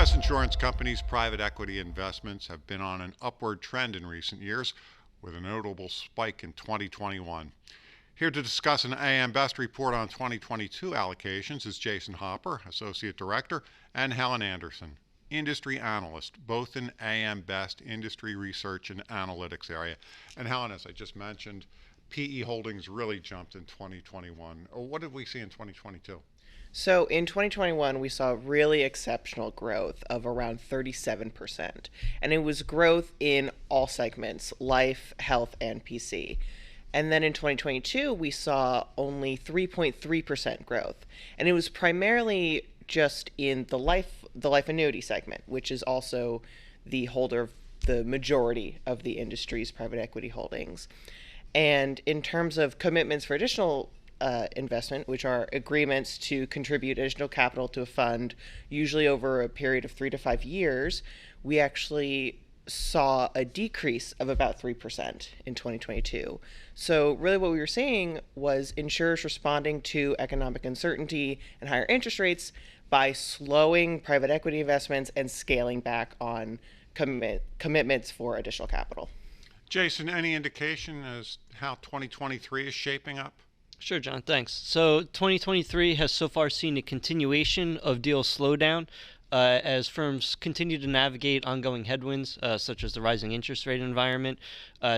U.S. insurance companies' private equity investments have been on an upward trend in recent years, with a notable spike in 2021. Here to discuss an AM Best report on 2022 allocations is Jason Hopper, Associate Director, and Helen Andersen, Industry Analyst, both in AM Best industry research and analytics area. And Helen, as I just mentioned, PE holdings really jumped in 2021. What did we see in 2022? So in 2021, we saw really exceptional growth of around 37%. And it was growth in all segments, life, health, and PC. And then in 2022, we saw only 3.3% growth. And it was primarily just in the life annuity segment, which is also the holder of the majority of the industry's private equity holdings. And in terms of commitments for additional investment, which are agreements to contribute additional capital to a fund, usually over a period of 3 to 5 years, we actually saw a decrease of about 3% in 2022. So really what we were seeing was insurers responding to economic uncertainty and higher interest rates by slowing private equity investments and scaling back on commitments for additional capital. Jason, any indication as how 2023 is shaping up? Sure, John, thanks. So 2023 has so far seen a continuation of deal slowdown as firms continue to navigate ongoing headwinds, such as the rising interest rate environment.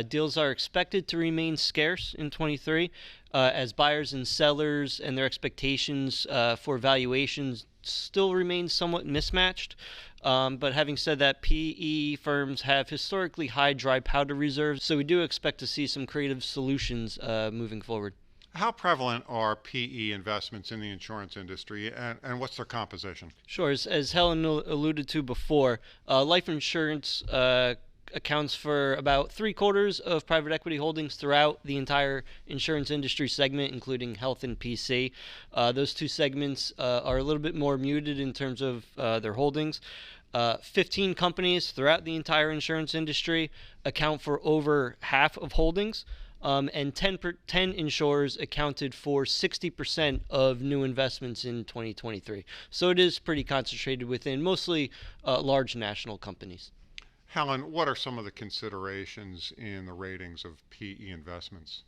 Deals are expected to remain scarce in 23 as buyers and sellers and their expectations for valuations still remain somewhat mismatched. But having said that, PE firms have historically high dry powder reserves, so we do expect to see some creative solutions moving forward. How prevalent are PE investments in the insurance industry, and what's their composition? Sure. As Helen alluded to before, life insurance accounts for about 3/4 of private equity holdings throughout the entire insurance industry segment, including health and PC. Those two segments are a little bit more muted in terms of their holdings. 15 companies throughout the entire insurance industry account for over half of holdings. And 10 insurers accounted for 60% of new investments in 2023. So it is pretty concentrated within mostly large national companies. Helen, what are some of the considerations in the ratings of PE investments?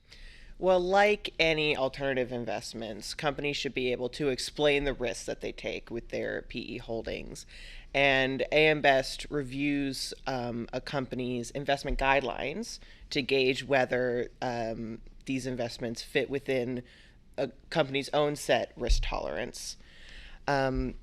Well, like any alternative investments, companies should be able to explain the risks that they take with their PE holdings. And AM Best reviews a company's investment guidelines to gauge whether these investments fit within a company's own set risk tolerance. And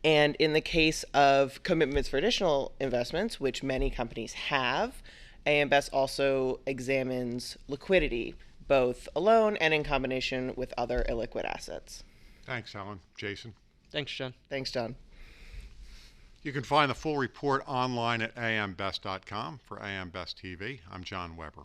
in the case of commitments for additional investments, which many companies have, AM Best also examines liquidity, both alone and in combination with other illiquid assets. Thanks, Helen. Jason? Thanks, John. Thanks, John. You can find the full report online at ambest.com. For AM Best TV, I'm John Weber.